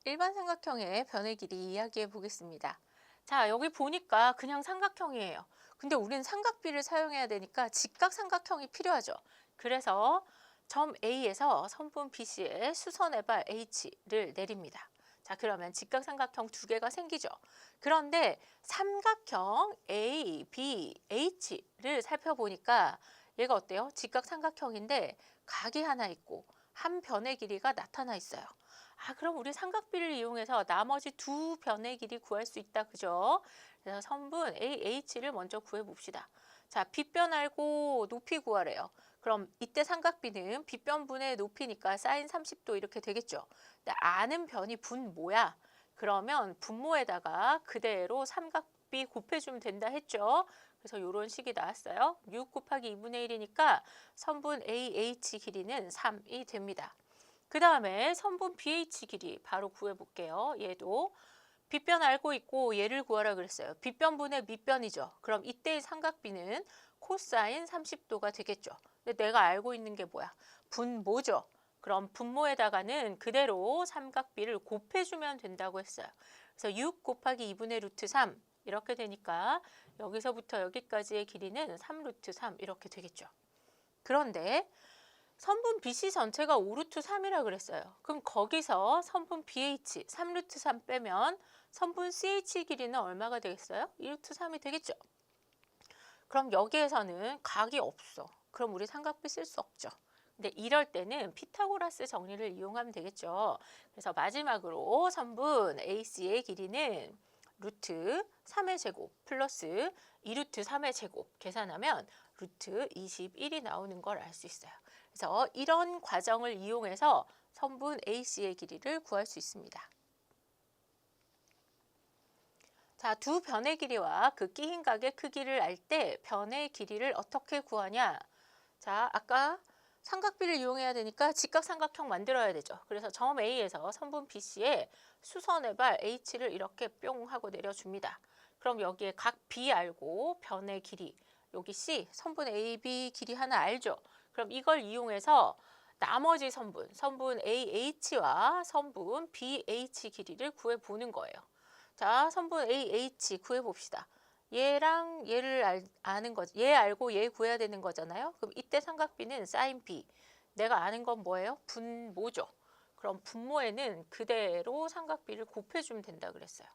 일반 삼각형의 변의 길이 이야기해 보겠습니다. 자, 여기 보니까 그냥 삼각형이에요. 근데 우린 삼각비를 사용해야 되니까 직각삼각형이 필요하죠. 그래서 점 A에서 선분 BC에 수선의 발 H를 내립니다. 자, 그러면 직각삼각형 두 개가 생기죠. 그런데 삼각형 A, B, H를 살펴보니까 얘가 어때요? 직각삼각형인데 각이 하나 있고 한 변의 길이가 나타나 있어요. 그럼 우리 삼각비를 이용해서 나머지 두 변의 길이 구할 수 있다. 그죠? 그래서 선분 AH를 먼저 구해 봅시다. 자, 빗변 알고 높이 구하래요. 그럼 이때 삼각비는 빗변분의 높이니까 사인 30도 이렇게 되겠죠. 근데 아는 변이 분모야. 그러면 분모에다가 그대로 삼각비 곱해주면 된다 했죠. 그래서 이런 식이 나왔어요. 6 곱하기 2분의 1이니까 선분 AH 길이는 3이 됩니다. 그 다음에 선분 BH 길이 바로 구해볼게요. 얘도 빗변 알고 있고 얘를 구하라 그랬어요. 빗변분의 밑변이죠. 그럼 이때의 삼각비는 코사인 30도가 되겠죠. 근데 내가 알고 있는 게 뭐야? 분모죠. 그럼 분모에다가는 그대로 삼각비를 곱해주면 된다고 했어요. 그래서 6 곱하기 2분의 루트 3 이렇게 되니까 여기서부터 여기까지의 길이는 3 루트 3 이렇게 되겠죠. 그런데 선분 BC 전체가 5루트 3이라 그랬어요. 그럼 거기서 선분 BH 3루트 3 빼면 선분 CH 길이는 얼마가 되겠어요? 2루트 3이 되겠죠. 그럼 여기에서는 각이 없어. 그럼 우리 삼각비 쓸 수 없죠. 근데 이럴 때는 피타고라스 정리를 이용하면 되겠죠. 그래서 마지막으로 선분 AC의 길이는 루트 3의 제곱 플러스 2루트 3의 제곱 계산하면 루트 21이 나오는 걸 알 수 있어요. 그래서 이런 과정을 이용해서 선분 AC의 길이를 구할 수 있습니다. 자, 두 변의 길이와 그 끼인 각의 크기를 알 때 변의 길이를 어떻게 구하냐? 자, 아까 삼각비를 이용해야 되니까 직각삼각형 만들어야 되죠. 그래서 점 A에서 선분 BC에 수선의 발 H를 이렇게 뿅 하고 내려줍니다. 그럼 여기에 각 B 알고 변의 길이, 여기 C, 선분 AB 길이 하나 알죠? 그럼 이걸 이용해서 나머지 선분 AH와 선분 BH 길이를 구해보는 거예요. 자, 선분 AH 구해봅시다. 얘랑 얘를 아는 거지. 얘 알고 얘 구해야 되는 거잖아요. 그럼 이때 삼각비는 사인 B. 내가 아는 건 뭐예요? 분모죠. 그럼 분모에는 그대로 삼각비를 곱해주면 된다 그랬어요.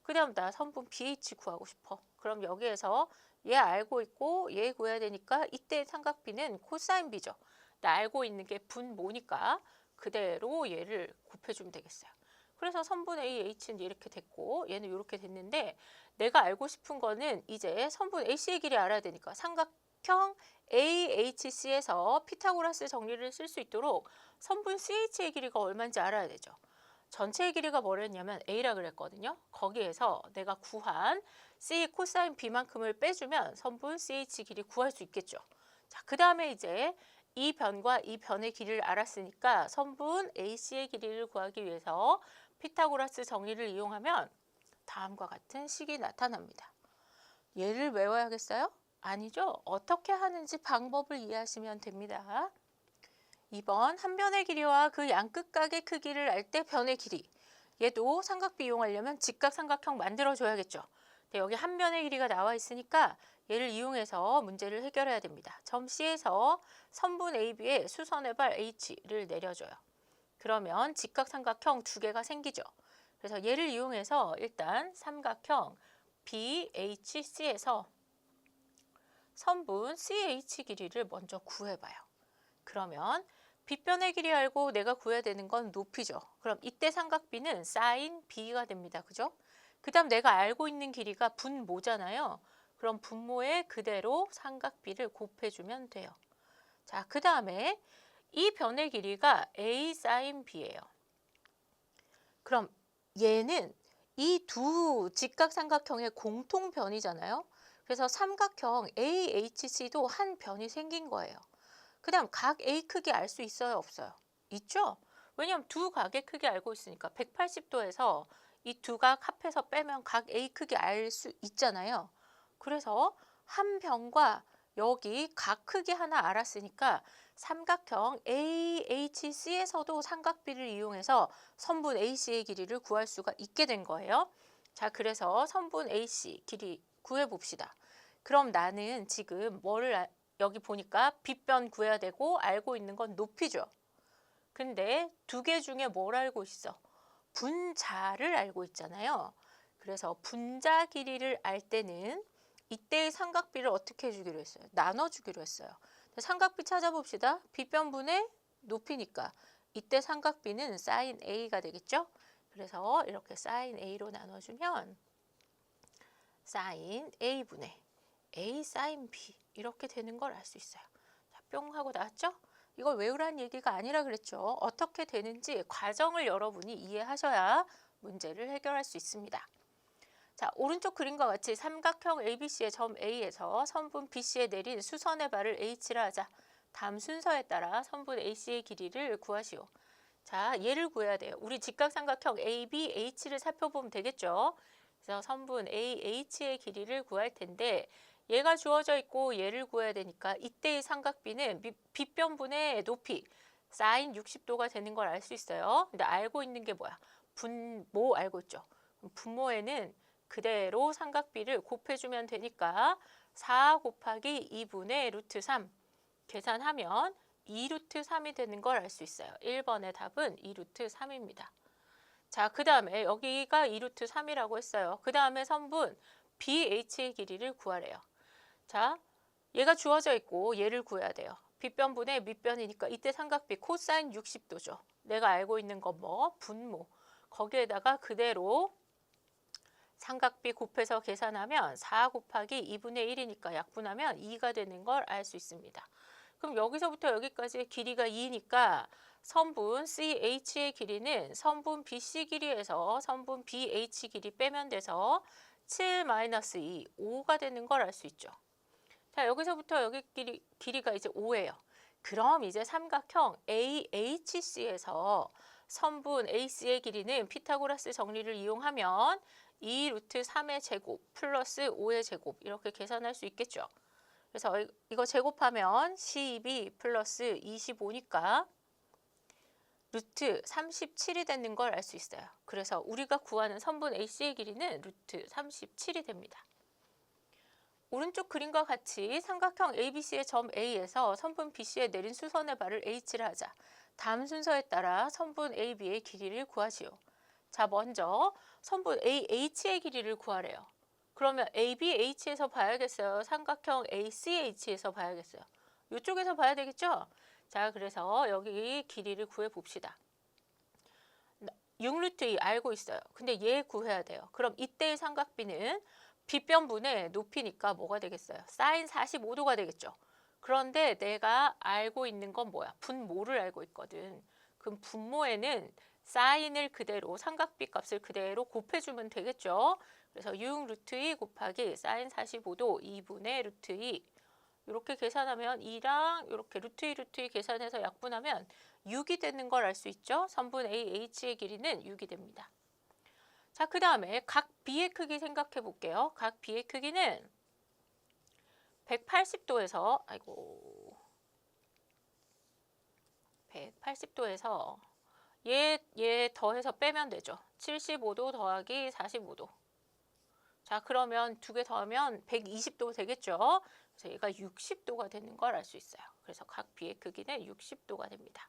그 다음 나 선분 BH 구하고 싶어. 그럼 여기에서 얘 알고 있고 얘 구해야 되니까 이때 삼각비는 코사인 B죠. 나 알고 있는 게 분모니까 그대로 얘를 곱해주면 되겠어요. 그래서 선분 AH는 이렇게 됐고 얘는 이렇게 됐는데 내가 알고 싶은 거는 이제 선분 AC의 길이 알아야 되니까 삼각형 AHC에서 피타고라스 정리를 쓸 수 있도록 선분 CH의 길이가 얼마인지 알아야 되죠. 전체의 길이가 뭐랬냐면 A라 그랬거든요. 거기에서 내가 구한 C 코사인 B만큼을 빼주면 선분 CH 길이 구할 수 있겠죠. 자, 그 다음에 이제 이 변과 이 변의 길이를 알았으니까 선분 AC의 길이를 구하기 위해서 피타고라스 정리를 이용하면 다음과 같은 식이 나타납니다. 얘를 외워야겠어요? 아니죠. 어떻게 하는지 방법을 이해하시면 됩니다. 2번 한 변의 길이와 그 양끝각의 크기를 알 때 변의 길이. 얘도 삼각비 이용하려면 직각삼각형 만들어줘야겠죠. 여기 한 변의 길이가 나와 있으니까 얘를 이용해서 문제를 해결해야 됩니다. 점 C에서 선분 AB에 수선의 발 H를 내려줘요. 그러면 직각삼각형 두 개가 생기죠. 그래서 얘를 이용해서 일단 삼각형 BHC에서 선분 CH 길이를 먼저 구해봐요. 그러면 빗변의 길이 알고 내가 구해야 되는 건 높이죠. 그럼 이때 삼각비는 사인 B가 됩니다. 그죠? 그 다음 내가 알고 있는 길이가 분모잖아요. 그럼 분모에 그대로 삼각비를 곱해주면 돼요. 자, 그 다음에 이 변의 길이가 A 사인 B예요. 그럼 얘는 이 두 직각삼각형의 공통변이잖아요. 그래서 삼각형 AHC도 한 변이 생긴 거예요. 그 다음 각 A 크기 알 수 있어요? 없어요? 있죠? 왜냐하면 두 각의 크기 알고 있으니까 180도에서 이 두 각 합해서 빼면 각 A 크기 알 수 있잖아요. 그래서 한 변과 여기 각 크기 하나 알았으니까 삼각형 AHC에서도 삼각비를 이용해서 선분 AC의 길이를 구할 수가 있게 된 거예요. 자, 그래서 선분 AC 길이 구해봅시다. 그럼 나는 지금 여기 보니까 빗변 구해야 되고 알고 있는 건 높이죠. 근데 두 개 중에 뭘 알고 있어? 분자를 알고 있잖아요. 그래서 분자 길이를 알 때는 이때의 삼각비를 어떻게 해주기로 했어요? 나눠주기로 했어요. 삼각비 찾아봅시다. 빗변분의 높이니까 이때 삼각비는 sin A가 되겠죠? 그래서 이렇게 sin A로 나눠주면 sin A분의 A sin B 이렇게 되는 걸 알 수 있어요. 자, 뿅 하고 나왔죠? 이걸 외우라는 얘기가 아니라 그랬죠. 어떻게 되는지 과정을 여러분이 이해하셔야 문제를 해결할 수 있습니다. 자, 오른쪽 그림과 같이 삼각형 ABC의 점 A에서 선분 BC에 내린 수선의 발을 H라 하자. 다음 순서에 따라 선분 AC의 길이를 구하시오. 자, 얘를 구해야 돼요. 우리 직각삼각형 ABH를 살펴보면 되겠죠. 그래서 선분 AH의 길이를 구할 텐데 얘가 주어져 있고 얘를 구해야 되니까 이때의 삼각비는 빗변분의 높이 sin 60도가 되는 걸 알 수 있어요. 근데 알고 있는 게 뭐야? 분모 알고 있죠. 분모에는 그대로 삼각비를 곱해주면 되니까 4 곱하기 2분의 루트 3 계산하면 2루트 3이 되는 걸 알 수 있어요. 1번의 답은 2루트 3입니다. 자, 그 다음에 여기가 2루트 3이라고 했어요. 그 다음에 선분 BH의 길이를 구하래요. 자, 얘가 주어져 있고 얘를 구해야 돼요. 빗변분의 밑변이니까 이때 삼각비 코사인 60도죠. 내가 알고 있는 건 뭐? 분모. 거기에다가 그대로 삼각비 곱해서 계산하면 4 곱하기 2분의 1이니까 약분하면 2가 되는 걸 알 수 있습니다. 그럼 여기서부터 여기까지 길이가 2니까 선분 CH의 길이는 선분 BC 길이에서 선분 BH 길이 빼면 돼서 7-2, 5가 되는 걸 알 수 있죠. 자, 여기서부터 여기 길이가 이제 5예요. 그럼 이제 삼각형 AHC에서 선분 AC의 길이는 피타고라스 정리를 이용하면 2 루트 3의 제곱 플러스 5의 제곱 이렇게 계산할 수 있겠죠. 그래서 이거 제곱하면 12 플러스 25니까 루트 37이 되는 걸 알 수 있어요. 그래서 우리가 구하는 선분 AC의 길이는 루트 37이 됩니다. 오른쪽 그림과 같이 삼각형 ABC의 점 A에서 선분 BC에 내린 수선의 발을 H라 하자. 다음 순서에 따라 선분 AB의 길이를 구하시오. 자, 먼저 선분 AH의 길이를 구하래요. 그러면 ABH에서 봐야겠어요. 삼각형 ACH에서 봐야겠어요. 이쪽에서 봐야 되겠죠? 자, 그래서 여기 길이를 구해봅시다. 6루트 2 알고 있어요. 근데 얘 구해야 돼요. 그럼 이때의 삼각비는 빗변분의 높이니까 뭐가 되겠어요? 사인 45도가 되겠죠. 그런데 내가 알고 있는 건 뭐야? 분모를 알고 있거든. 그럼 분모에는 사인을 그대로 삼각비 값을 그대로 곱해주면 되겠죠. 그래서 6 루트 2 곱하기 사인 45도 2분의 루트 2 이렇게 계산하면 2랑 이렇게 루트 2 루트 2 계산해서 약분하면 6이 되는 걸 알 수 있죠. 선분 AH의 길이는 6이 됩니다. 자, 그 다음에 각 B의 크기 생각해 볼게요. 각 B의 크기는 180도에서 180도에서 얘 더해서 빼면 되죠. 75도 더하기 45도. 자, 그러면 두 개 더하면 120도 되겠죠. 그래서 얘가 60도가 되는 걸 알 수 있어요. 그래서 각 B의 크기는 60도가 됩니다.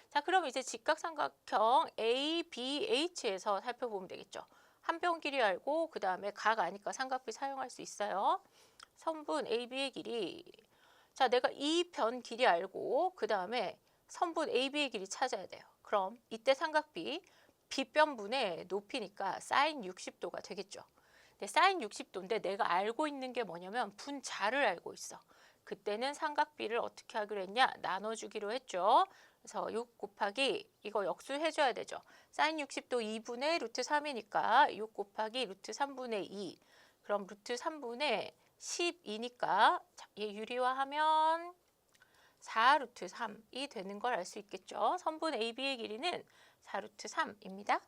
자, 그럼 이제 직각삼각형 ABH에서 살펴보면 되겠죠. 한 변 길이 알고 그 다음에 각 아니까 삼각비 사용할 수 있어요. 선분 AB의 길이. 자, 내가 이 변 길이 알고 그 다음에 선분 AB의 길이 찾아야 돼요. 그럼 이때 삼각비 빗변분의 높이니까 사인 60도가 되겠죠. 근데 사인 60도인데 내가 알고 있는 게 뭐냐면 분자를 알고 있어. 그때는 삼각비를 어떻게 하기로 했냐? 나눠주기로 했죠. 그래서 6 곱하기 이거 역수해줘야 되죠. 사인 60도 2분의 루트 3이니까 6 곱하기 루트 3분의 2. 그럼 루트 3분의 12니까 얘 유리화하면 4 루트 3이 되는 걸 알 수 있겠죠. 선분 AB의 길이는 4 루트 3입니다.